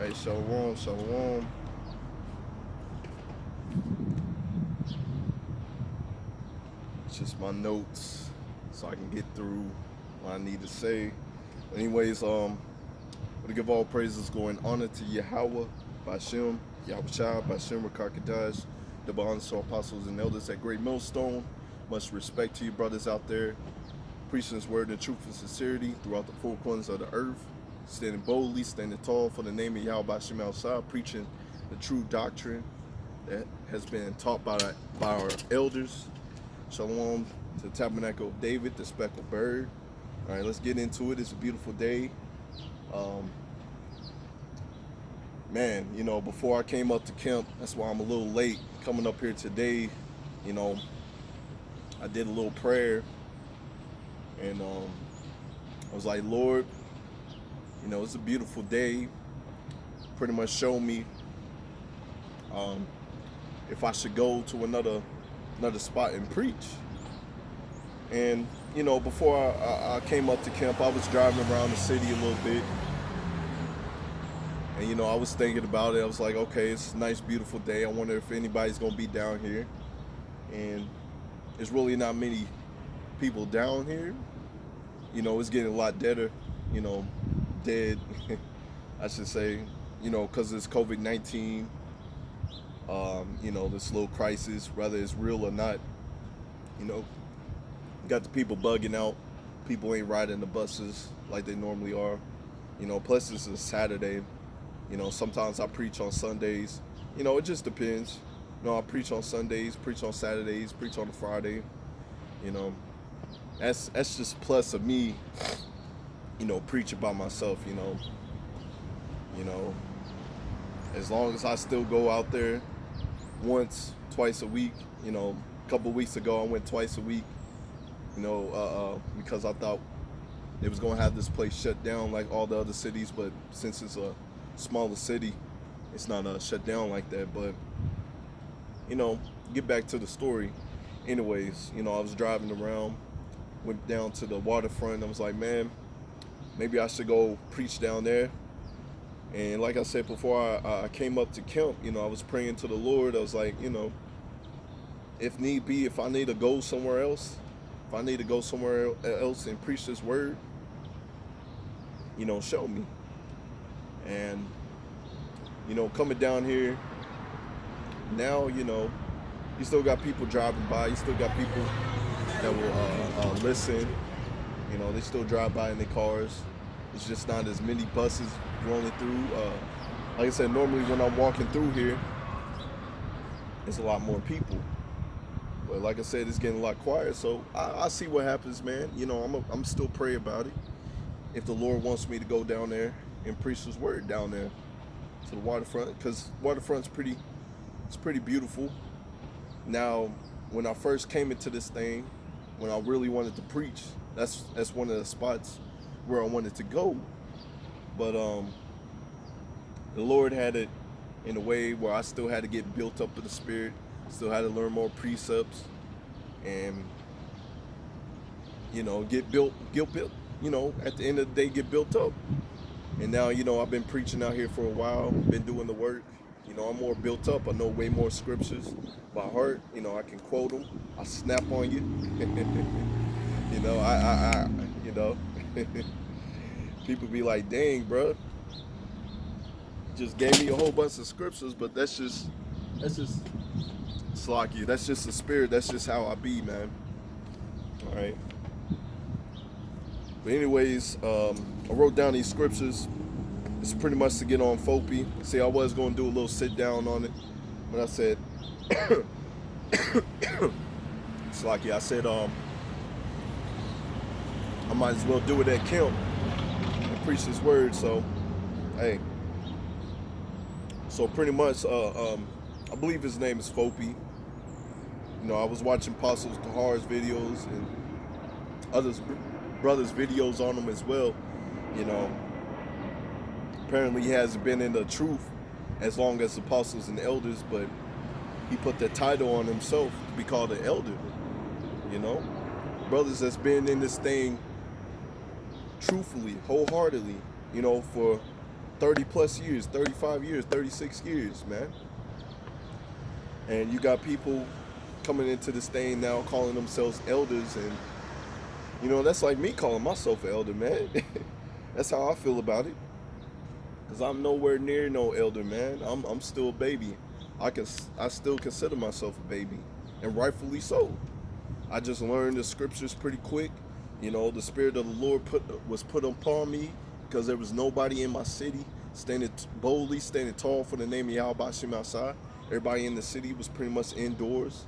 Alright, shalom, shalom. It's just my notes so I can get through what I need to say. Anyways, I want to give all praises, going honor to Yahweh, Bashem, Yahweh Shai, Bashem, Rakakadash, the bonds to apostles and elders at Great Millstone. Much respect to you brothers out there, preaching his word in truth and sincerity throughout the four corners of the earth, standing boldly, standing tall for the name of Yahweh Bashem outside, preaching the true doctrine that has been taught by our elders. Shalom to the Tabernacle of David, the speckled bird. All right, let's get into it. It's a beautiful day. Man, before I came up to camp, that's why I'm a little late coming up here today. I did a little prayer, and I was like, Lord, it's a beautiful day. Pretty much show me if I should go to another spot and preach. And before I came up to camp, I was driving around the city a little bit, and I was thinking about it. I was like, okay, it's a nice, beautiful day. I wonder if anybody's gonna be down here. And there's really not many people down here. It's getting a lot deader. Dead, I should say. Because it's COVID-19. This little crisis, whether it's real or not. Got the people bugging out. People ain't riding the buses like they normally are. Plus it's a Saturday. Sometimes I preach on Sundays. It just depends. I preach on Sundays, preach on Saturdays, preach on a Friday. That's just plus of me, preaching by myself, as long as I still go out there once, twice a week. A couple weeks ago I went twice a week, because I thought they was gonna have this place shut down like all the other cities, but since it's a smaller city, it's not shut down like that. But get back to the story. Anyways, I was driving around, went down to the waterfront. I was like, man, maybe I should go preach down there. And like I said before, I came up to camp, I was praying to the Lord. I was like, if need be, if I need to go somewhere else, and preach this word, show me. And, coming down here, now, you still got people driving by. You still got people that will listen. They still drive by in their cars. It's just not as many buses rolling through. Like I said, normally when I'm walking through here, it's a lot more people. But like I said, it's getting a lot quieter. So I see what happens, man. I'm still pray about it. If the Lord wants me to go down there and preach His word down there to the waterfront, because waterfront's pretty beautiful. Now, when I first came into this thing, when I really wanted to preach, that's one of the spots where I wanted to go. But the Lord had it in a way where I still had to get built up in the spirit, still had to learn more precepts, and get built, at the end of the day, get built up. And now, I've been preaching out here for a while, been doing the work. I'm more built up. I know way more scriptures by heart. I can quote them. I snap on you. People be like, dang, bro, just gave me a whole bunch of scriptures, but that's just slocky. That's just the spirit. That's just how I be, man. All right. But anyways, I wrote down these scriptures. It's pretty much to get on Fopi. See, I was going to do a little sit down on it, but I said, slocky. I said, I might as well do it at camp and preach His word. So, hey. So pretty much, I believe his name is Fopi. I was watching Apostles Tahar's videos and others brothers' videos on him as well. Apparently he hasn't been in the truth as long as apostles and elders, but he put the title on himself to be called an elder. Brothers that's been in this thing truthfully, wholeheartedly, for 30 plus years, 35 years, 36 years, man. And you got people coming into this thing now calling themselves elders, and that's like me calling myself an elder, man. That's how I feel about it. Cause I'm nowhere near no elder, man. I'm still a baby. I still consider myself a baby, and rightfully so. I just learned the scriptures pretty quick. The spirit of the Lord was put upon me because there was nobody in my city standing boldly, standing tall for the name of Yahweh Shem outside. Everybody in the city was pretty much indoors,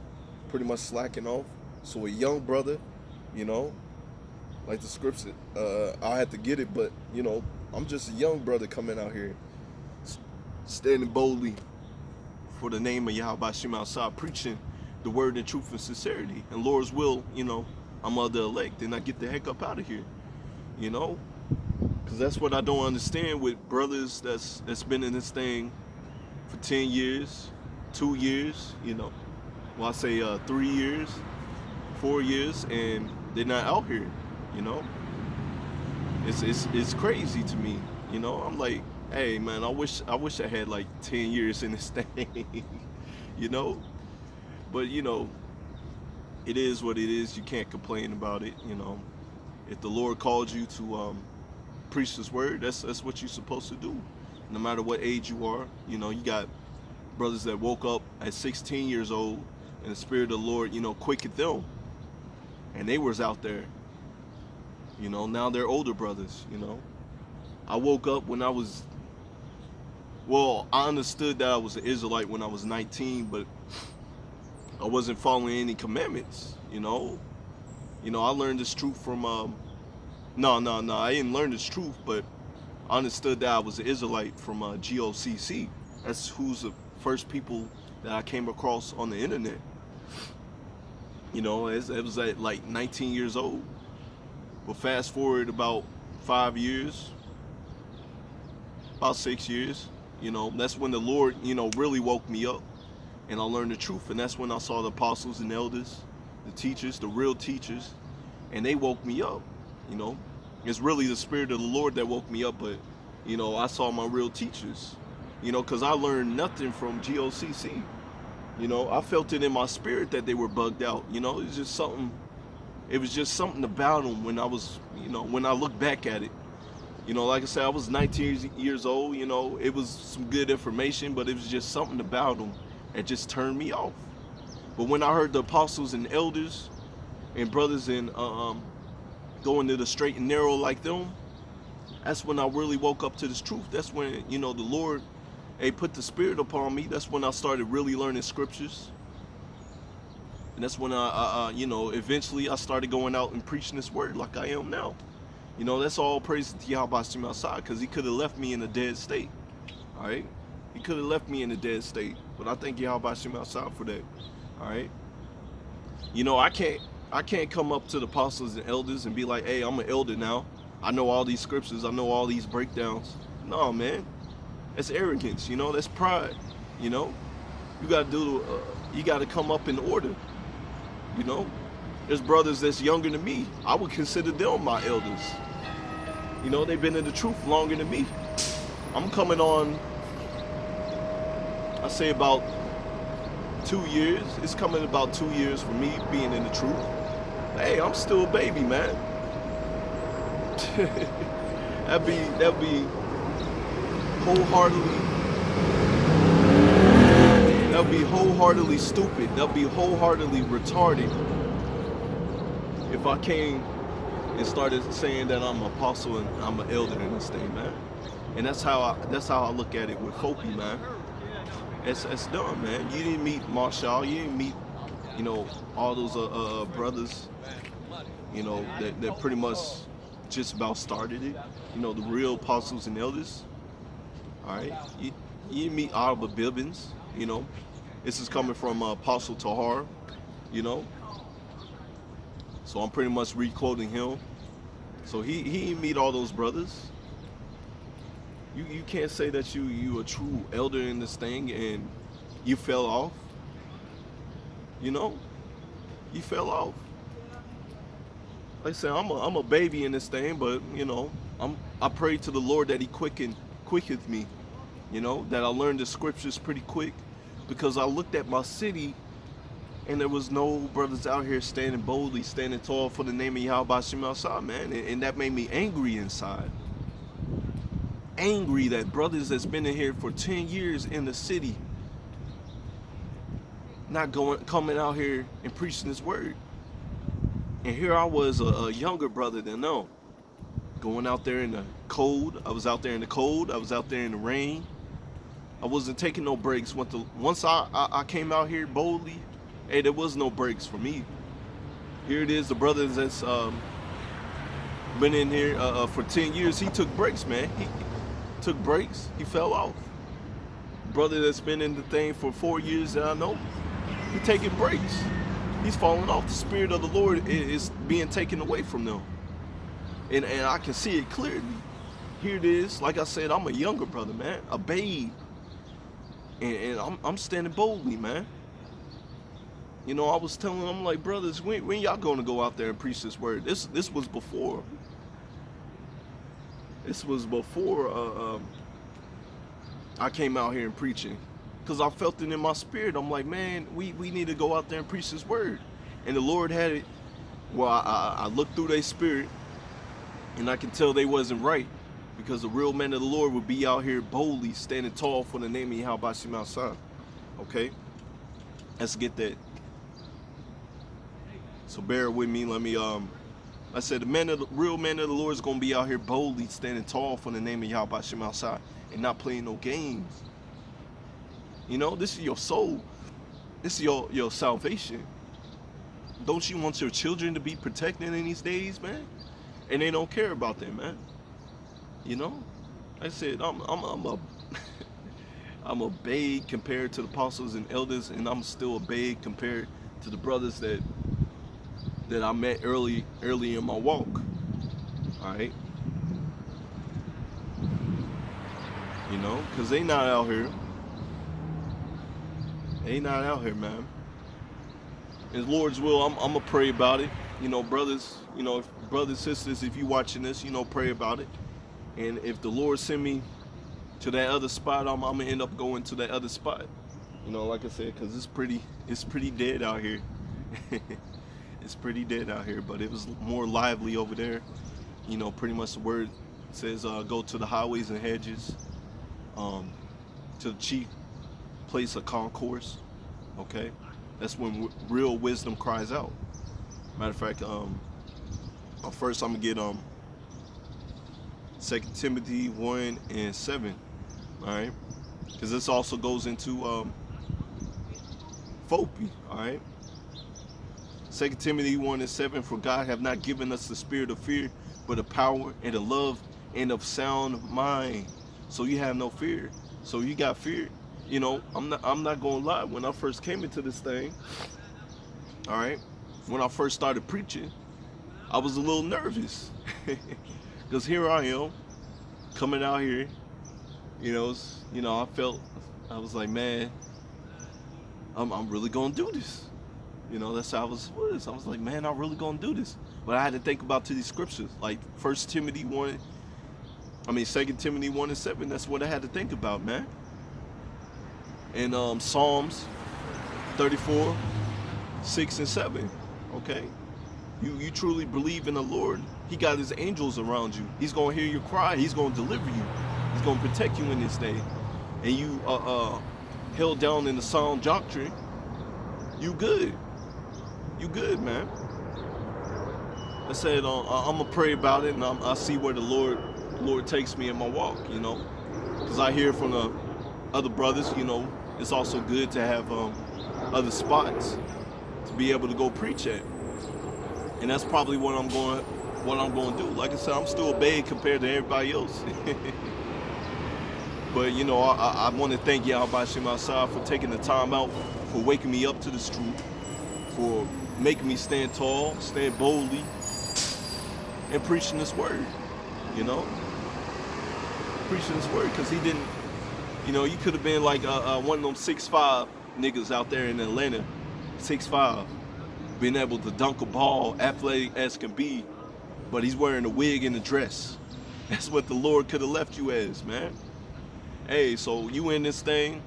pretty much slacking off. So a young brother, you know, like the scripture, I had to get it, but I'm just a young brother coming out here, standing boldly for the name of Yahweh Shem outside, preaching the word in truth and sincerity. And Lord's will, I'm of the elect, and I get the heck up out of here, because that's what I don't understand with brothers that's been in this thing for 10 years, 2 years, well, I say 3 years, 4 years, and they're not out here, It's crazy to me, I'm like, hey man, I wish I had like 10 years in this thing, but it is what it is. You can't complain about it, If the Lord called you to preach this word, that's what you're supposed to do, no matter what age you are. You got brothers that woke up at 16 years old, and the Spirit of the Lord, quickened them, and they was out there. Now they're older brothers. I woke up when I understood that I was an Israelite when I was 19, but I wasn't following any commandments. I learned this truth from no, I didn't learn this truth, but I understood that I was an Israelite from GOCC. That's who's the first people that I came across on the internet. It was at like 19 years old. But fast forward about 5 years, about 6 years, that's when the Lord, really woke me up, and I learned the truth. And that's when I saw the apostles and elders, the teachers, the real teachers, and they woke me up. It's really the Spirit of the Lord that woke me up, but I saw my real teachers, because I learned nothing from GOCC. I felt it in my spirit that they were bugged out. It was just something about them when I was, when I look back at it. Like I said, I was 19 years old, it was some good information, but it was just something about them that just turned me off. But when I heard the apostles and elders and brothers and going to the straight and narrow like them, that's when I really woke up to this truth. That's when, the Lord put the Spirit upon me. That's when I started really learning scriptures. And that's when I eventually I started going out and preaching this word like I am now. That's all praise to Yahweh Shem outside, because he could have left me in a dead state. All right? He could have left me in a dead state. But I thank Yahweh Shem outside for that. All right? I can't come up to the apostles and elders and be like, hey, I'm an elder now. I know all these scriptures. I know all these breakdowns. No, man. That's arrogance, That's pride, You got to come up in order. There's brothers that's younger than me. I would consider them my elders. They've been in the truth longer than me. I'm coming on, I say about 2 years. It's coming about 2 years for me being in the truth. Hey, I'm still a baby, man. That'd be wholeheartedly stupid. That'd be wholeheartedly retarded if I came and started saying that I'm an apostle and I'm an elder in this thing, man. And that's how I look at it with Foki, man. It's done, man. You didn't meet Marshall. You didn't meet, all those brothers, that pretty much just about started it. The real apostles and elders. All right. You didn't meet Abba Bibbins. This is coming from Apostle Tahar. So I'm pretty much re-quoting him. So he didn't meet all those brothers. You can't say that you a true elder in this thing and you fell off. You fell off. Like I said, I'm a baby in this thing, but I pray to the Lord that he quicken quicketh me, you know, that I learned the scriptures pretty quick, because I looked at my city and there was no brothers out here standing boldly, standing tall for the name of Yahweh Shem outside, man. And that made me angry inside. Angry that brothers that's been in here for 10 years in the city not coming out here and preaching this word. And here I was, a younger brother than them, going out there in the cold. I was out there in the cold. I was out there in the rain. I wasn't taking no breaks. Once I came out here boldly, hey, there was no breaks for me. Here it is, the brothers that's been in here for 10 years, he took breaks, man. He took breaks. He fell off. Brother that's been in the thing for 4 years that I know, he taking breaks. He's falling off. The Spirit of the Lord is being taken away from them. And I can see it clearly. Here it is. Like I said, I'm a younger brother, man. A babe. And I'm standing boldly, man. You know, I was telling them, like, brothers, when y'all going to go out there and preach this word? This was before. This was before I came out here and preaching. Because I felt it in my spirit. I'm like, man, we need to go out there and preach this word. And the Lord had it. Well, I looked through their spirit, and I can tell they wasn't right. Because the real men of the Lord would be out here boldly, standing tall for the name of Yahweh Shem outside. Okay? Let's get that. So bear with me. Let me I said the real men of the Lord is gonna be out here boldly standing tall for the name of Yahweh Shem outside and not playing no games. You know, this is your soul. This is your salvation. Don't you want your children to be protected in these days, man? And they don't care about them, man. You know? I said I'm a I'm a babe compared to the apostles and elders, and I'm still a babe compared to the brothers that I met early in my walk. Alright? You know, because they not out here. They not out here, man. In Lord's will, I'm gonna pray about it. You know, brothers, brothers, sisters, if you watching this, pray about it. And if the Lord send me to that other spot, I'm gonna end up going to that other spot. You know, like I said, because it's pretty dead out here. It's pretty dead out here, but it was more lively over there. You know, pretty much the word says go to the highways and hedges, to the chief place of concourse. Okay, that's when real wisdom cries out. Matter of fact, first I'm gonna get 2 Timothy 1:7. All right, because this also goes into Philippi. All right. 2 Timothy 1:7, for God have not given us the spirit of fear, but of power and of love and of sound mind. So you have no fear. So you got fear. You know, I'm not gonna lie. When I first came into this thing, all right, when I first started preaching, I was a little nervous. Because here I am, coming out here, I was like, man, I'm really gonna do this. You know, that's how I was. I was like, man, I'm really gonna do this. But I had to think about these scriptures, like 2 Timothy 1:7. That's what I had to think about, man. And Psalms 34:6-7. Okay, you truly believe in the Lord. He got his angels around you. He's gonna hear your cry. He's gonna deliver you. He's gonna protect you in this day. And you held down in the sound doctrine. You good. You good, man. I said I'm gonna pray about it, and I see where the Lord takes me in my walk. You know, because I hear from the other brothers. You know, it's also good to have other spots to be able to go preach at, and that's probably what I'm going to do. Like I said, I'm still a babe compared to everybody else. But you know, I want to thank Yahweh Shem outside for taking the time out, for waking me up to this truth, for making me stand tall, stand boldly, and preaching this word. You know, preaching this word, because he didn't. You know, you could have been like one of them 6'5" niggas out there in Atlanta, 6'5", being able to dunk a ball, athletic as can be, but he's wearing a wig and a dress. That's what the Lord could have left you as, man. Hey, so you in this thing,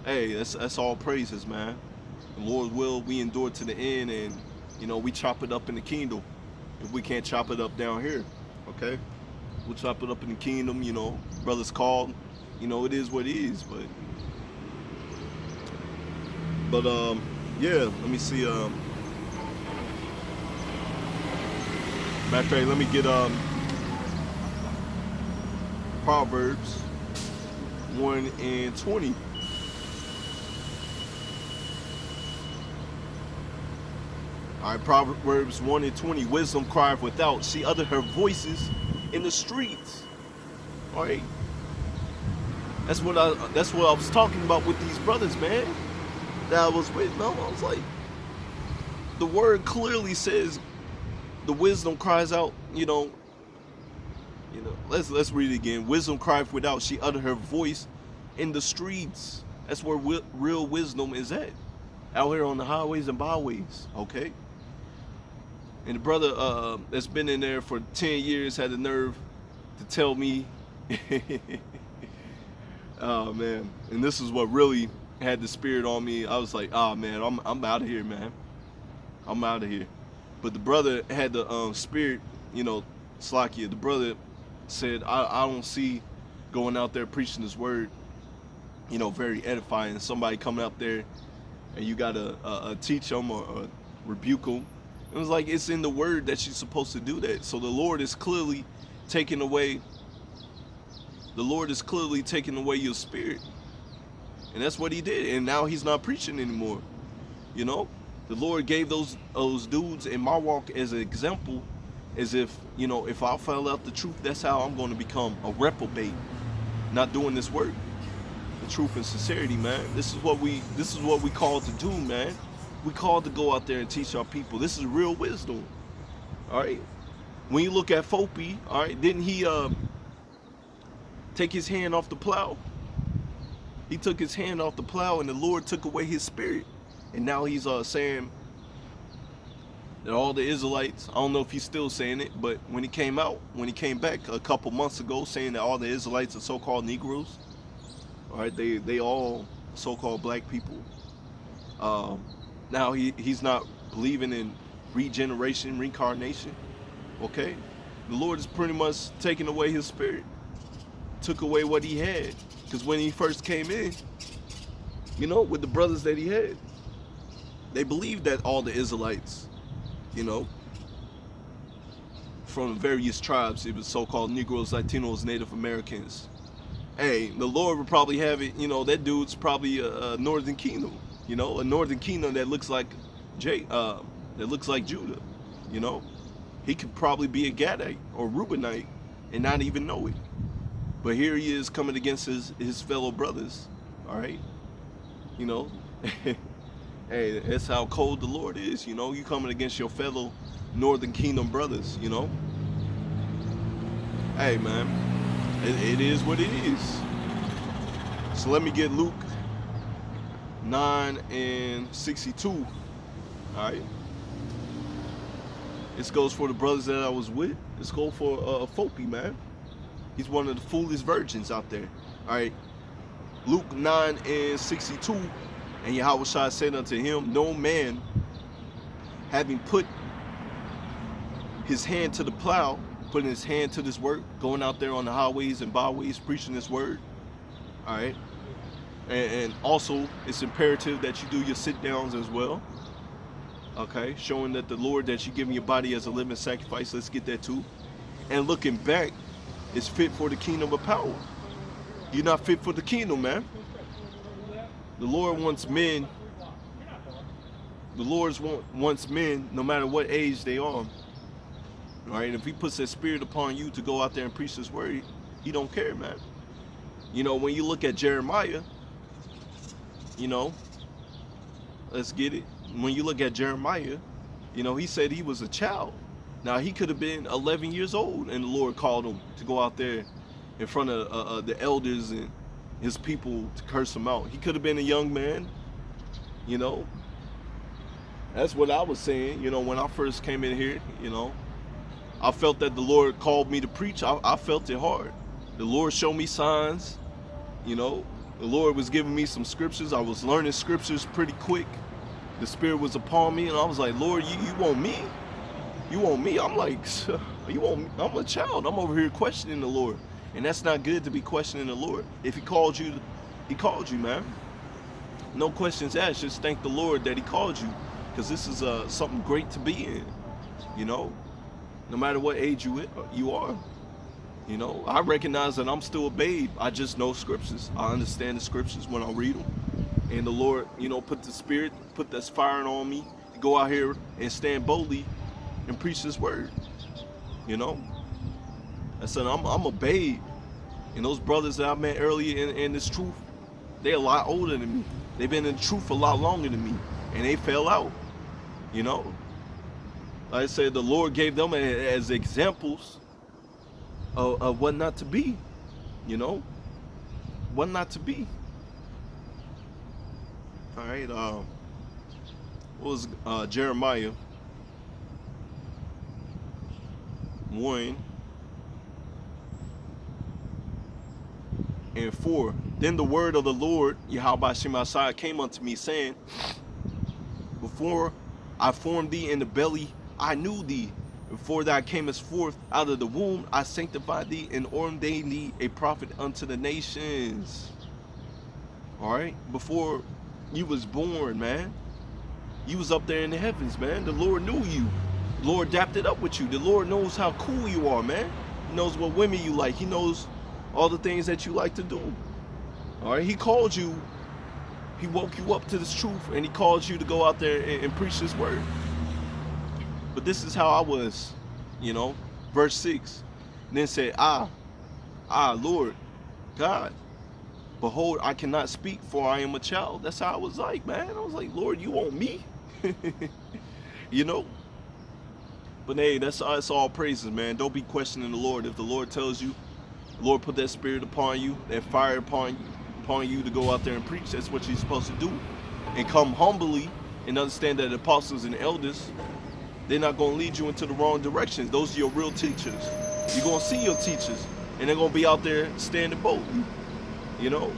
hey, that's all praises, man. The Lord will, we endure to the end, and we chop it up in the kingdom. If we can't chop it up down here, okay, we'll chop it up in the kingdom. Brothers called. It is what it is. But yeah. Let me see. Matter of fact, let me get Proverbs 1:20. All right, Proverbs 1:20. Wisdom crieth without; she uttered her voices in the streets. All right, that's what I was talking about with these brothers, man. That I was with. No, I was like, the word clearly says the wisdom cries out. Let's read it again. Wisdom crieth without; she uttered her voice in the streets. That's where real wisdom is at, out here on the highways and byways. Okay. And the brother that's been in there for 10 years had the nerve to tell me, oh man, and this is what really had the spirit on me. I was like, oh man, I'm out of here, man. I'm out of here. But the brother had the spirit, Slakia. The brother said, I don't see going out there preaching this word, very edifying. Somebody coming up there and you gotta teach them or rebuke them. It was like, it's in the word that you're supposed to do that. So the Lord is clearly taking away your spirit. And that's what he did. And now he's not preaching anymore. The Lord gave those dudes in my walk as an example, as if, if I found out the truth, that's how I'm going to become a reprobate, not doing this work. The truth and sincerity, man. This is what we called to do, man. We called to go out there and teach our people. This is real wisdom. All right. When you look at Fopi, all right, didn't he take his hand off the plow? He took his hand off the plow, and the Lord took away his spirit. And now he's saying that all the Israelites, I don't know if he's still saying it, but when he came back a couple months ago, saying that all the Israelites are so-called Negroes, all right, they all so-called black people. Now he's not believing in regeneration, reincarnation. Okay, the Lord is pretty much taking away his spirit, took away what he had, because when he first came in, with the brothers that he had, they believed that all the Israelites, from various tribes, it was so-called Negroes, Latinos, Native Americans. Hey, the Lord would probably have it, that dude's probably a Northern Kingdom, a Northern Kingdom that looks like that looks like Judah, He could probably be a Gadite or Reubenite and not even know it. But here he is coming against his fellow brothers, all right? Hey, that's how cold the Lord is, You coming against your fellow Northern Kingdom brothers, Hey, man, it is what it is. So let me get Luke 9:62, all right? This goes for the brothers that I was with. This goes for Fopi, man. He's one of the foolish virgins out there. All right. Luke 9:62. And Yahushua said unto him, no man having put his hand to the plow, putting his hand to this work, going out there on the highways and byways, preaching this word. All right. And also, it's imperative that you do your sit-downs as well. Okay, showing that the Lord that you give me your body as a living sacrifice. Let's get that too. And looking back, is fit for the kingdom of power. You're not fit for the kingdom, man. The Lord wants men. The Lord wants men, no matter what age they are. All right, if He puts that spirit upon you to go out there and preach this word, He don't care, man. When you look at Jeremiah, let's get it. When you look at Jeremiah, he said he was a child. Now, he could have been 11 years old, and the Lord called him to go out there in front of the elders and his people to curse him out. He could have been a young man, That's what I was saying, when I first came in here, I felt that the Lord called me to preach. I felt it hard. The Lord showed me signs, You know, the Lord was giving me some scriptures. I was learning scriptures pretty quick. The Spirit was upon me, and I was like, Lord, you want me? You want me? I'm like, you want me? I'm a child. I'm over here questioning the Lord. And that's not good to be questioning the Lord. If he called you, man. No questions asked. Just thank the Lord that he called you. Because this is something great to be in. You know, no matter what age you are. You know, I recognize that I'm still a babe. I just know scriptures. I understand the scriptures when I read them. And the Lord, you know, put this fire on me to go out here and stand boldly and preach this word. You know, I said I'm a babe. And those brothers that I met earlier in this truth, they're a lot older than me. They've been in the truth a lot longer than me. And they fell out. You know, like I said, the Lord gave them as examples of what not to be, you know, what not to be. All right, what was Jeremiah 1:4. Then the word of the Lord, Yahweh Shemashai, came unto me, saying, before I formed thee in the belly, I knew thee. Before thou camest forth out of the womb, I sanctified thee and ordained thee a prophet unto the nations. All right, before you was born, man, you was up there in the heavens, man. The Lord knew you. The Lord dapped it up with you. The Lord knows how cool you are, man. He knows what women you like. He knows all the things that you like to do. All right, he called you. He woke you up to this truth, and he called you to go out there and preach this word. But this is how I was, you know, verse 6. And then said, Lord God, behold, I cannot speak, for I am a child. That's how I was like, man. I was like, Lord, you want me? You know? But hey, that's all praises, man. Don't be questioning the Lord. If the Lord tells you, the Lord put that spirit upon you, that fire upon you to go out there and preach, that's what you're supposed to do. And come humbly and understand that the apostles and the elders, they're not going to lead you into the wrong directions. Those are your real teachers. You're going to see your teachers, and they're going to be out there standing boldly. You know,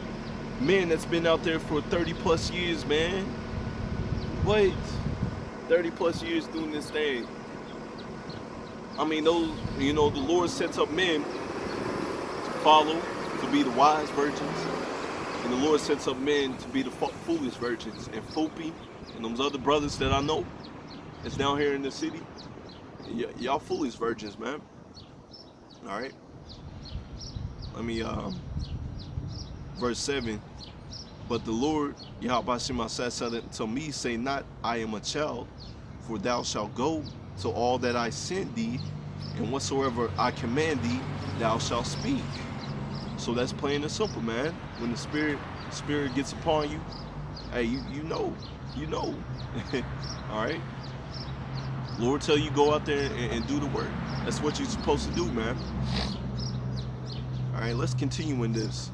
men that's been out there for 30 plus years, man. What? 30 plus years doing this thing. I mean, those, you know, the Lord sets up men to follow, to be the wise virgins. And the Lord sets up men to be the foolish virgins. And Fopi and those other brothers that I know that's down here in the city, y'all foolish virgins, man. All right. Let me, verse 7. But the Lord, Yahweh Shemashai, said unto me, say not, I am a child, for thou shalt go to all that I send thee, and whatsoever I command thee, thou shalt speak. So that's plain and simple, man. When the Spirit gets upon you, hey, you know. All right. Lord tell you go out there and do the work. That's what you're supposed to do, man. All right, let's continue in this,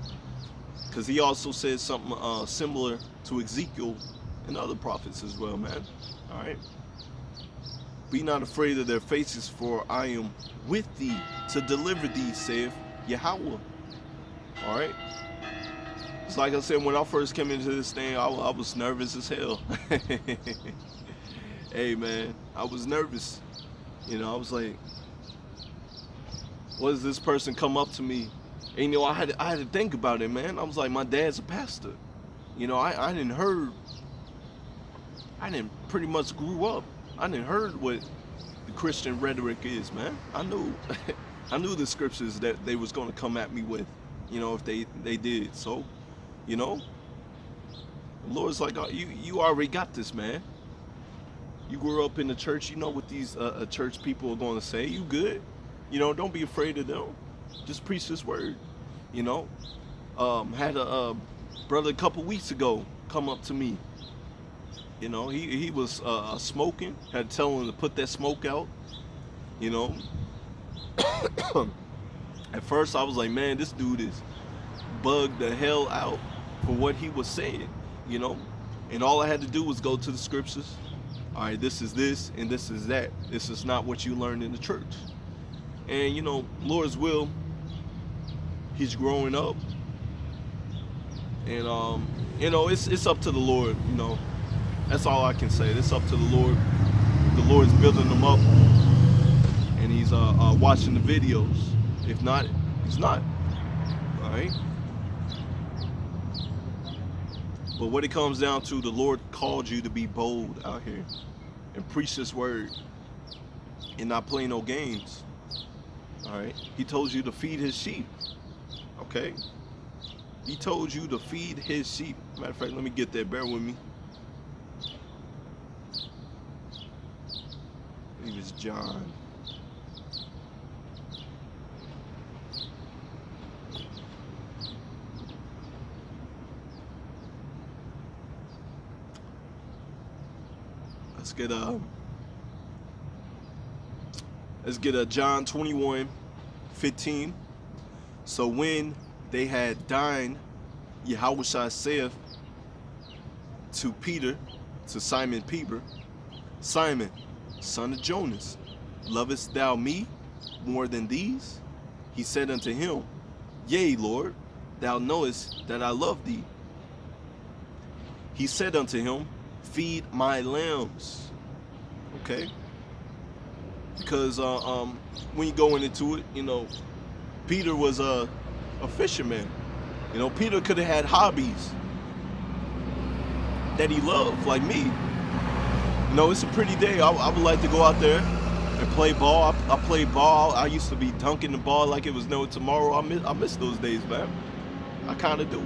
because he also said something similar to Ezekiel and other prophets as well, man. All right. Be not afraid of their faces, for I am with thee to deliver thee, saith Yahweh. All right. It's like I said, when I first came into this thing, I was nervous as hell. Hey, man, I was nervous. You know, I was like, what does this person come up to me? And, you know, I had to think about it, man. I was like, my dad's a pastor. You know, I didn't pretty much grew up. I didn't heard what the Christian rhetoric is, man. I knew the scriptures that they was going to come at me with, you know, if they did. So, you know, the Lord's like, oh, you already got this, man. You grew up in the church, you know what these church people are going to say. You good. You know, don't be afraid of them. Just preach this word, you know. Had a brother a couple weeks ago come up to me. You know, he was smoking. Had to tell him to put that smoke out, you know. At first I was like, man, this dude is bugged the hell out for what he was saying, you know. And all I had to do was go to the scriptures. All right, this is this and this is that. This is not what you learned in the church. And, you know, Lord's will, he's growing up. And it's up to the Lord. That's all I can say. It's up to the Lord. The Lord's building them up, and He's watching the videos. If not, He's not. All right. But what it comes down to, the Lord called you to be bold out here and preach this word and not play no games. All right. He told you to feed His sheep. Okay. He told you to feed His sheep. Matter of fact, let me get there. Bear with me. I believe it's John. Let's get John 21:15. So when they had dined, Yahushua saith to Peter, to Simon Peter, Simon, son of Jonas, lovest thou me more than these? He said unto him, Yea, Lord, thou knowest that I love thee. He said unto him, Feed my lambs. Okay? Because when you go into it, Peter was a fisherman. Peter could have had hobbies that he loved, like me. It's a pretty day. I would like to go out there and play ball. I played ball. I used to be dunking the ball like it was no tomorrow. I miss those days, man. I kind of do.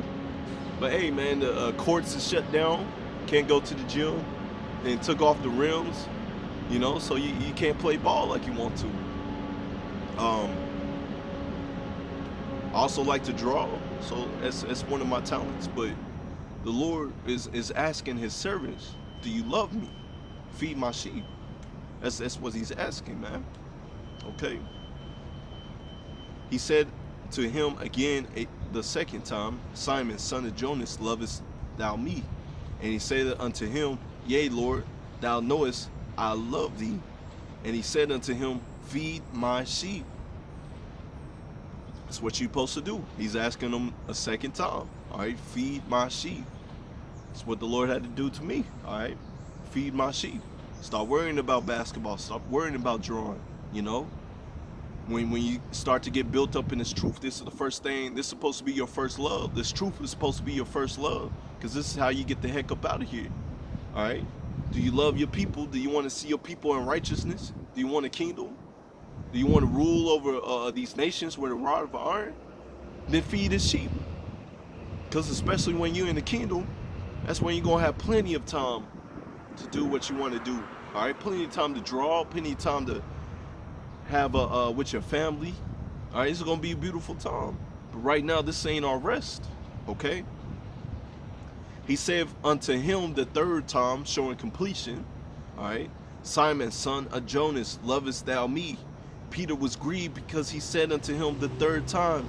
But hey, man, the courts is shut down. Can't go to the gym. And took off the rims. So you can't play ball like you want to. I also like to draw, so that's one of my talents. But the Lord is asking His servants, do you love me? Feed my sheep. That's what He's asking, man. Okay. He said to him again the second time, Simon, son of Jonas, lovest thou me? And he said unto him, Yea, Lord, thou knowest I love thee. And he said unto him, Feed my sheep. That's what you're supposed to do. He's asking him a second time. All right, feed my sheep. That's what the Lord had to do to me. All right, feed my sheep. Stop worrying about basketball. Stop worrying about drawing. When you start to get built up in this truth, this is the first thing. This is supposed to be your first love. This truth is supposed to be your first love, because this is how you get the heck up out of here. All right. Do you love your people? Do you want to see your people in righteousness? Do you want a kingdom? Do you want to rule over these nations with a rod of iron? Then feed His sheep. Because especially when you're in the kingdom, that's when you're going to have plenty of time to do what you want to do. All right, plenty of time to draw, plenty of time to have with your family. All right, it's going to be a beautiful time. But right now, this ain't our rest. Okay? He said unto him the third time, showing completion. All right, Simon, son of Jonas, lovest thou me? Peter was grieved because he said unto him the third time,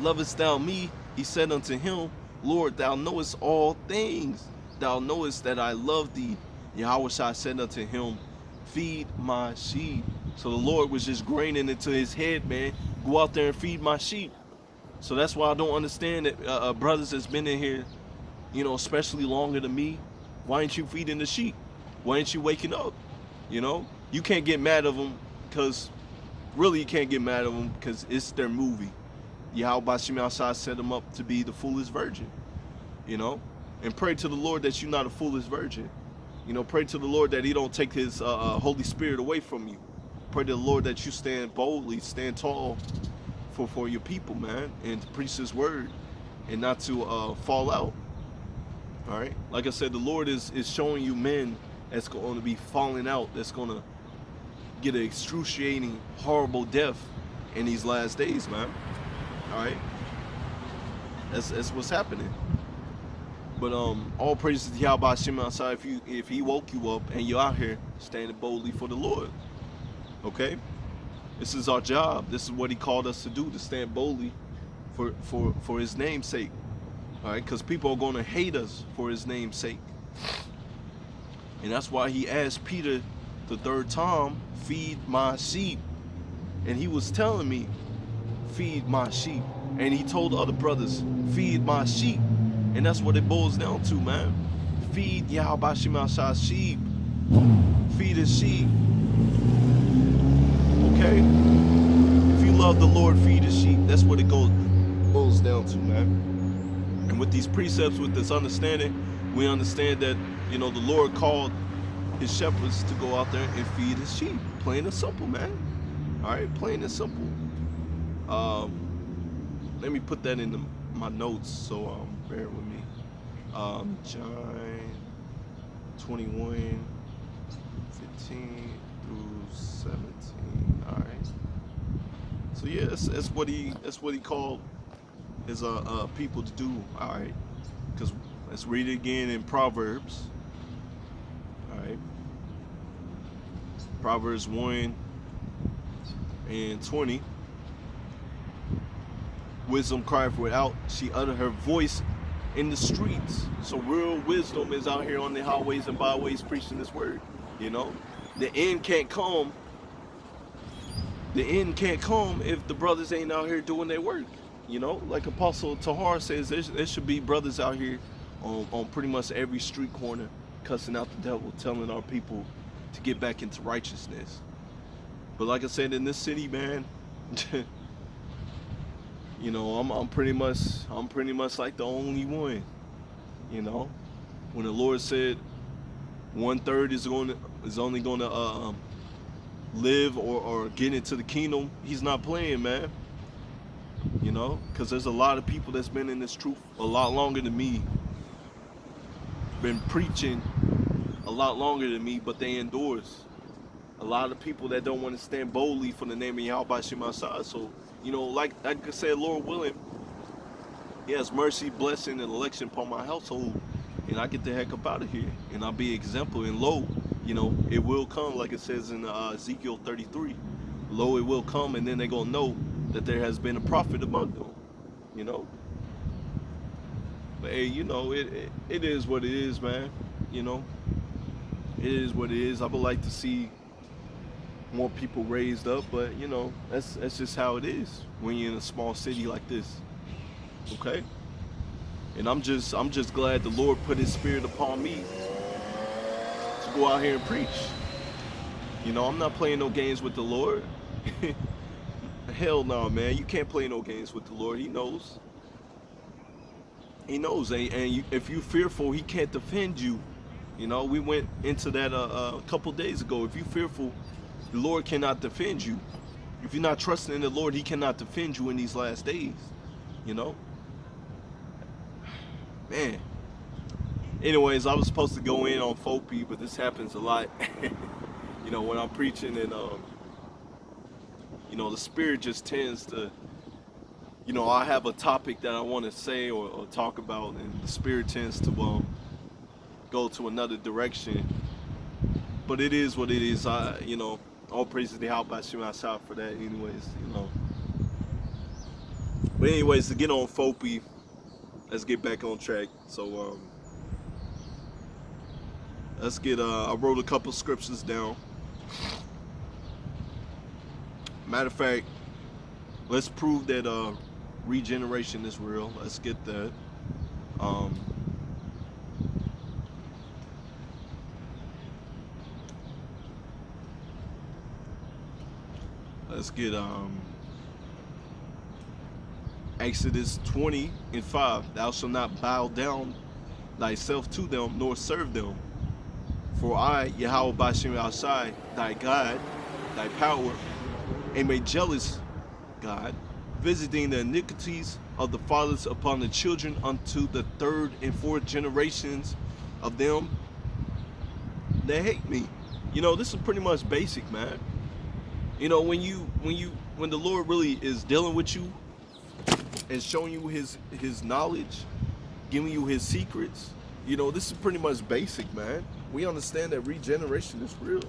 Lovest thou me? He said unto him, Lord, thou knowest all things. Thou knowest that I love thee. Yahushua said unto him, Feed my sheep. So the Lord was just graining into his head, man. Go out there and feed my sheep. So that's why I don't understand that brothers that's been in here, especially longer than me, why ain't you feeding the sheep? Why ain't you waking up? You can't get mad at them because, really you can't get mad at them because it's their movie. Yahweh Shem Shai set them up to be the foolish virgin, and pray to the Lord that you're not a foolish virgin. Pray to the Lord that He don't take His Holy Spirit away from you. Pray to the Lord that you stand boldly, stand tall for your people, man, and to preach His word and not to fall out. All right, like I said, the Lord is showing you men that's going to be falling out, that's going to get an excruciating, horrible death in these last days, man. All right, that's what's happening. But all praises to Yahweh Shem outside. If He woke you up and you're out here standing boldly for the Lord, okay, this is our job. This is what He called us to do, to stand boldly for His name's sake. All right, because people are going to hate us for His name's sake. And that's why He asked Peter the third time, Feed my sheep. And he was telling me, feed my sheep. And he told other brothers, feed my sheep. And that's what it boils down to, man. Feed Yahweh Shem Shai's sheep. Feed his sheep. Okay? If you love the Lord, feed his sheep. That's what it boils down to, man. And with these precepts, with this understanding, we understand that, the Lord called his shepherds to go out there and feed his sheep. Plain and simple, man. All right, plain and simple. Let me put that in my notes, so bear with me. John 21, 15 through 17. All right. So yeah, that's what he called his people to do. All right. Because let's read it again in Proverbs. All right. Proverbs 1 and 20. Wisdom crieth without, she uttered her voice in the streets. So real wisdom is out here on the highways and byways preaching this word. The end can't come. The end can't come if the brothers ain't out here doing their work. Like Apostle Tahar says, there should be brothers out here on pretty much every street corner cussing out the devil, telling our people to get back into righteousness. But like I said, in this city, man, I'm pretty much like the only one. When the Lord said 1/3 is only gonna live or get into the kingdom, he's not playing, man. Because there's a lot of people that's been in this truth a lot longer than me, been preaching a lot longer than me, but they indoors. A lot of people that don't want to stand boldly for the name of Yahweh Shem Shai. So, like I said, Lord willing, he has mercy, blessing, and election upon my household, and I get the heck up out of here, and I'll be example. And lo, it will come, like it says in Ezekiel 33. Lo, it will come, and then they're gonna know that there has been a prophet among them. But hey, it is what it is, man. It is what it is. I would like to see more people raised up, but that's just how it is when you're in a small city like this. Okay? And I'm just glad the Lord put his spirit upon me to go out here and preach. I'm not playing no games with the Lord. Hell no, man. You can't play no games with the Lord. He knows. He knows. And if you're fearful, he can't defend you. We went into that a couple days ago. If you're fearful, the Lord cannot defend you. If you're not trusting in the Lord, he cannot defend you in these last days. Man. Anyways, I was supposed to go in on Fopi, but this happens a lot. When I'm preaching and, the spirit just tends to, I have a topic that I want to say or talk about, and the spirit tends to go to another direction. But it is what it is. All praises to Yahweh Shem Shai for that anyways, But anyways, to get on Fopi, let's get back on track. So let's get I wrote a couple scriptures down. Matter of fact, let's prove that regeneration is real. Let's get that. Let's get Exodus 20:5. Thou shalt not bow down thyself to them, nor serve them. For I, Yahweh Bashem Shai, thy God, thy power, am a jealous God, visiting the iniquities of the fathers upon the children unto the 3rd and 4th generations of them that hate me. This is pretty much basic, man. When the Lord really is dealing with you and showing you his knowledge, giving you his secrets, this is pretty much basic, man. We understand that regeneration is real.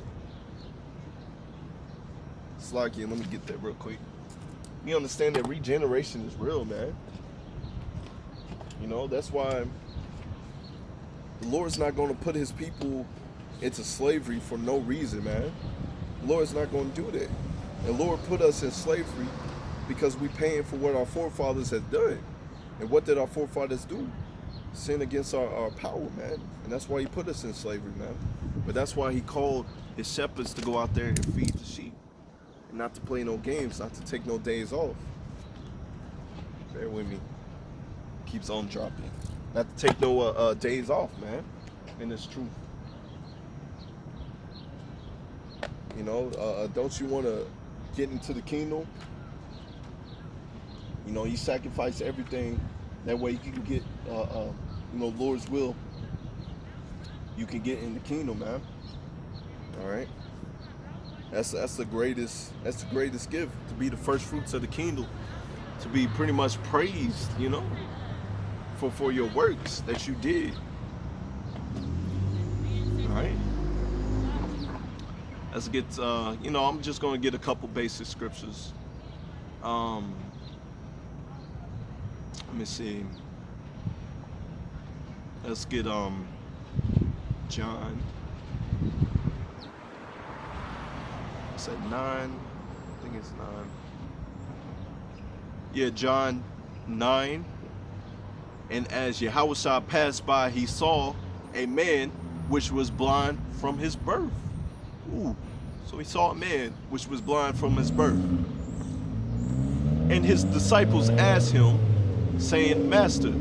Slacky, let me get that real quick. We understand that regeneration is real, man. That's why the Lord's not going to put his people into slavery for no reason, man. The Lord's not going to do that. The Lord put us in slavery because we're paying for what our forefathers have done. And what did our forefathers do? sin against our power, man. And that's why he put us in slavery, man. But that's why he called his shepherds to go out there and feed the sheep. And not to play no games, not to take no days off. Bear with me. Keeps on dropping. Not to take no days off, man. And it's true. You know, don't you want to get into the kingdom? You know, you sacrifice everything. That way you can get, you know, Lord's will. You can get in the kingdom, man. All right. That's the greatest gift, to be the first fruits of the kingdom, to be pretty much praised, you know, for your works that you did. All right. Let's get, you know, I'm just going to get a couple basic scriptures. Let me see. Let's get John. I said 9. I think it's 9. Yeah, John 9. And as Yahushua passed by, he saw a man which was blind from his birth. Ooh. So he saw a man which was blind from his birth. And his disciples asked him, saying, Master.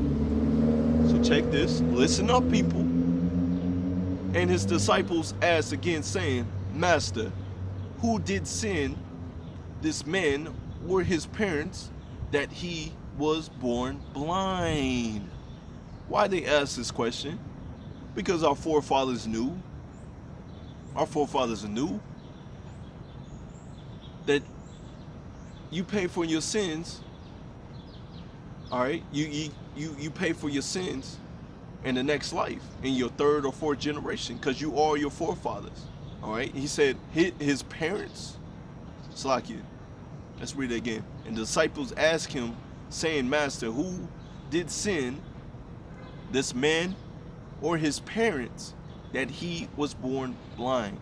So check this. Listen up, people. And his disciples asked again, saying, Master, who did sin, this man or his parents, that he was born blind? Why they asked this question? Because our forefathers knew. Our forefathers knew that you pay for your sins. All right, you pay for your sins in the next life, in your third or fourth generation, because you are your forefathers. All right, he said his parents. Slakia. Let's read it again. And the disciples asked him, saying, Master, who did sin, this man or his parents, that he was born blind?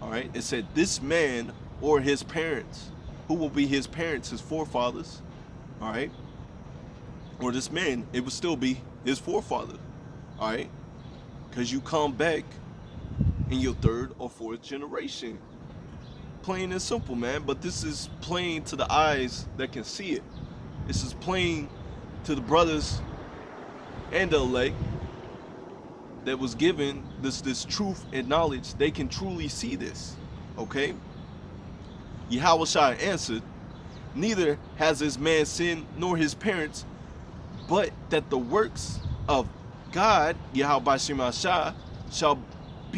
All right, it said this man or his parents. Who will be his parents, his forefathers? All right, or this man, it would still be his forefather. All right, because you come back in your third or fourth generation. Plain and simple, man. But this is plain to the eyes that can see it. This is plain to the brothers and the elect that was given this truth and knowledge. They can truly see this. Okay? Yahushua answered, neither has this man sinned nor his parents, but that the works of God, Yahweh Shemashah, shall